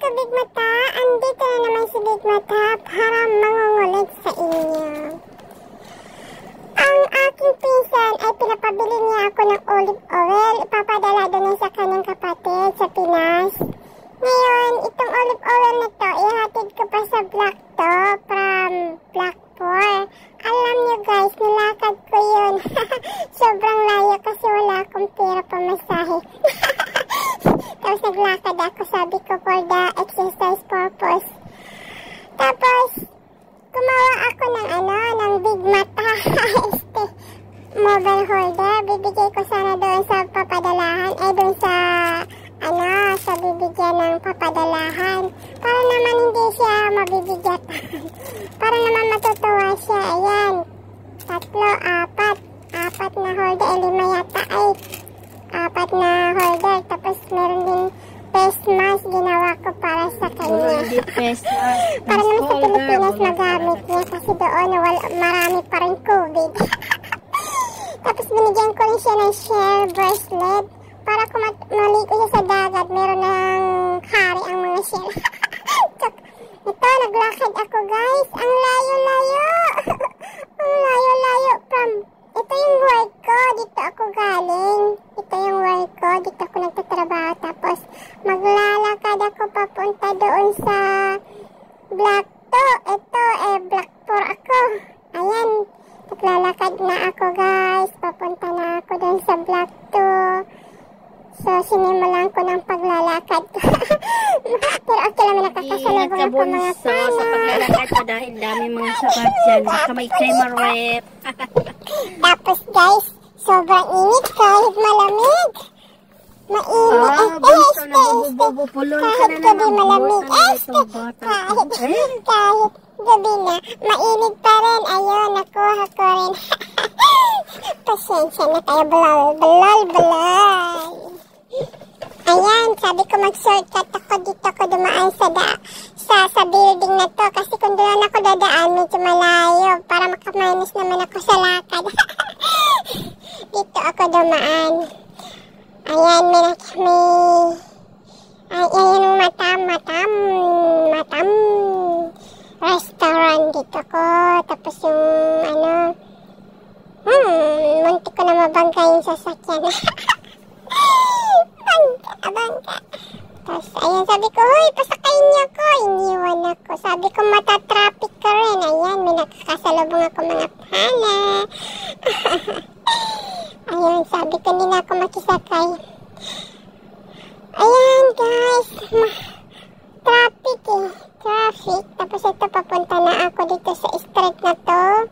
ka, Big Mata. Andito na naman si Big Mata para mangungulit sa inyo. Ang aking pinsan ay pinapabili niya ako ng olive oil. Ipapadala doon sa kanyang kapatid sa Pinas. Ngayon, itong olive oil na to, ihatid ko pa sa Black to from Black 4. Alam niyo guys, nilakad ko yun. Sobrang layo kasi wala akong pera pamasahe. Tapos naglakad ako, sabi ko for the exercise purpose. Tapos, gumawa ako ng Big Mata mobile holder. Bibigay ko sana doon sa papadalahan, doon sa sa bibigyan ng papadalahan. Para naman hindi siya mabibigyan. Para naman matutuwa siya. Ayan, 4 na holder, 5 yata, 4 na holder. Tapos meron din face mask, ginawa ko para sa kanya. Para naman sa Pilipinas magamit niya kasi doon marami pa rin COVID. Tapos binigyan ko rin siya ng shell bracelet para kung maligo siya sa dagat, meron ng hari ang mga shell. Ito, naglakad ako guys. Ang layo-layo. Ang layo-layo from... Ito yung work ko. Dito ako galing. Ito yung work ko. Dito ako nagtatrabaho. Tapos, maglalakad ako papunta doon sa Black 2. Ito, Black 4 ako. Ayan. Naglalakad na ako guys. Papunta na ako doon sa Black 2. So, sinimulan ko ng paglalakad. Pero okay lang, nakakasalubong ako mga sana. Sa paglalakad ko dahil dami mga sapat dyan. Baka may camera rep. Tapos guys, sobrang init kahit malamig. Mainit. Kahit gabi malamig. Kahit gabi na. Mainit pa rin. Ayun, nakuha ko rin. Pasensya na tayo. Balal. Ayan, sabi ko mag-shortcut ako dito ako dumaan sa building na to. Kasi kung doon ako dadaan, medyo malayo. Para makamanis naman ako sa lakad. Dito ako dumaan. Ayan, ayan yung matam restaurant dito ko. Tapos yung muntik ko na mabangga yung sasakyan. Bangga. Tapos, ayan, sabi ko, hoy, pasakayin niyo ako. Iniwan ako. Sabi ko, matatraffic ka rin. Ayan, may nakakasalubong ako mga pana. Ayan, sabi ko, hindi na ako makisakay. Ayan, guys. Traffic. Tapos ito, papunta na ako dito sa street na to.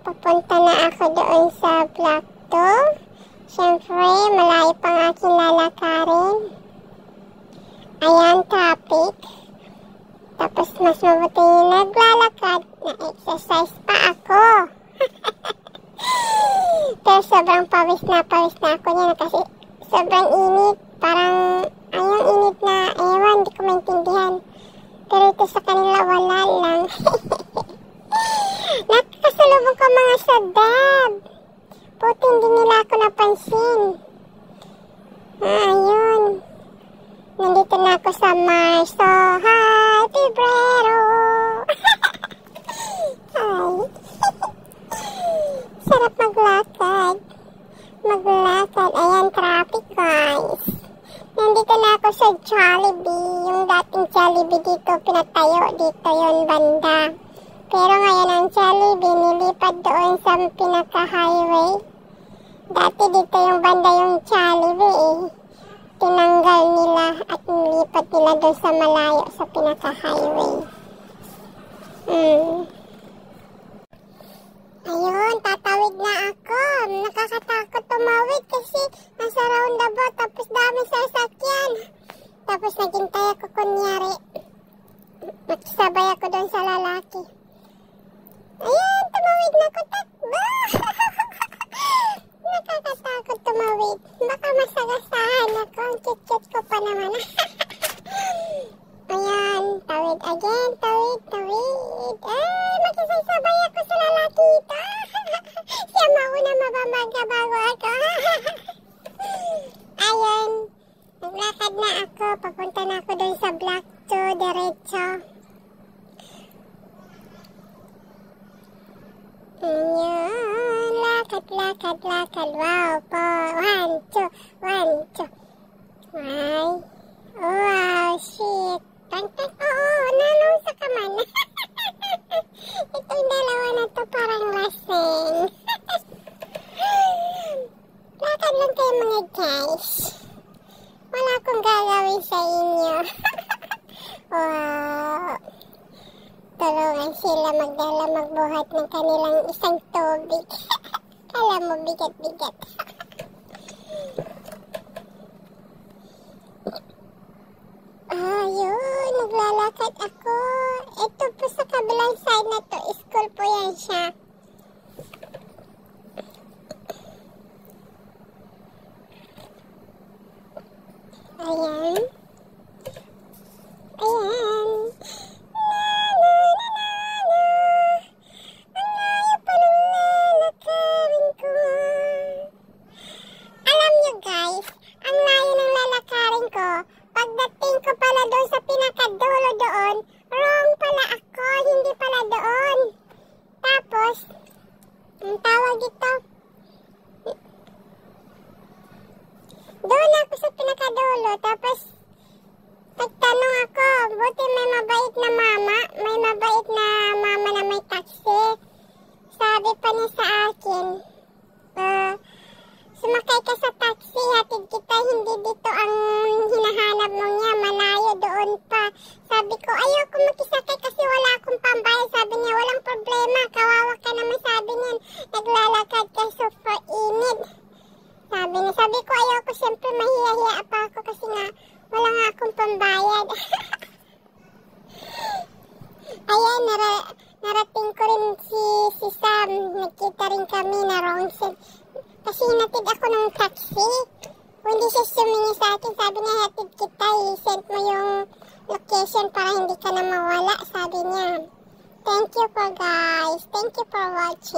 Papunta na ako doon sa Black 2. Siyempre, malayo pang aking lalakarin. Ayan, traffic. Tapos, mas mabuti yung naglalakad. Na-exercise pa ako. Pero sobrang pawis na ako niya kasi sobrang init. Parang, ayong init na, ewan, hindi ko maintindihan. Pero ito sa kanila, wala lang. Nakakasalubong ko mga sadab. Puti hindi nila ako napansin. Ayun. Nandito na ako sa Marso. Hi, Pebrero. Hi. Sarap maglakad. Ayan, traffic guys. Nandito na ako sa Jollibee. Yung dating Jollibee dito, pinatayo. Dito yun, banda. Pero ngayon ang Jollibee nilipat doon sa pinaka-highway. Dati dito yung banda yung Jollibee tinanggal nila at nilipat nila doon sa malayo sa pinaka-highway. Ayun, tatawid na ako. Nakakatakot tumawid kasi nasa roundabout tapos dami sasakyan. Tapos naghintay ako kunyari. Makisabay ako doon sa lalaki. Ayan, tumawid na ako, takbo. Nakakatakot tumawid. Baka masagasahan ako. Ang cute-cute ko pa naman. Ayan, tawid again, tawid. Ay, makisasabay ako sa lalaki ito. Siya mauna mabamaga bago ako. Ayun, naglakad na ako. Papunta na ako doon sa Black 2. diretso. Ayan, lakad, lakad, lakad. Wow po. 1, 2, 1, 2. Ay. Wow, shit. Tang-tang. Oo, nanong sa kaman. Itong dalawa na to parang lasing. Lakad lang kayo mga guys. Wala akong gagawin sa inyo. Wow. Tulungan sila magdala magbuhat ng kanilang isang tubig. Kala mo bigat-bigat. Ayun, naglalakad ako. Ito po sa kabilang side na to, school po yan siya. Ayan. Ayan. Ang layo pa ng lalakarin ko. Alam nyo guys, ang layo ng lalakarin ko. Pagdating ko pala doon sa pinakadulo doon, wrong pala ako, hindi pala doon. Tapos, ang tawag ito, doon ako sa pinakadulo. Tapos, nagtanong ako, buti may mabait na mama na may taxi. Sabi pa niya sa akin, sumakay ka sa taxi, hatid kita, hindi dito ang hinahanap mo niya, malayo doon pa. Sabi ko, ayoko makisakay kasi wala akong pambayad. Sabi niya, walang problema, kawawa ka naman, sabi niya, naglalakad ka super init. Sabi ko, ayoko, syempre mahiya-hiya pa ako kasi nga, wala nga akong pambayad. Ayan, narating ko rin si Sam, nagkita rin kami na wrong side. Kasi hinatid ako ng taxi. Hindi siya sumingi sa akin. Sabi niya, hatid kita. I-send mo yung location para hindi ka na mawala. Sabi niya. Thank you po guys. Thank you for watching.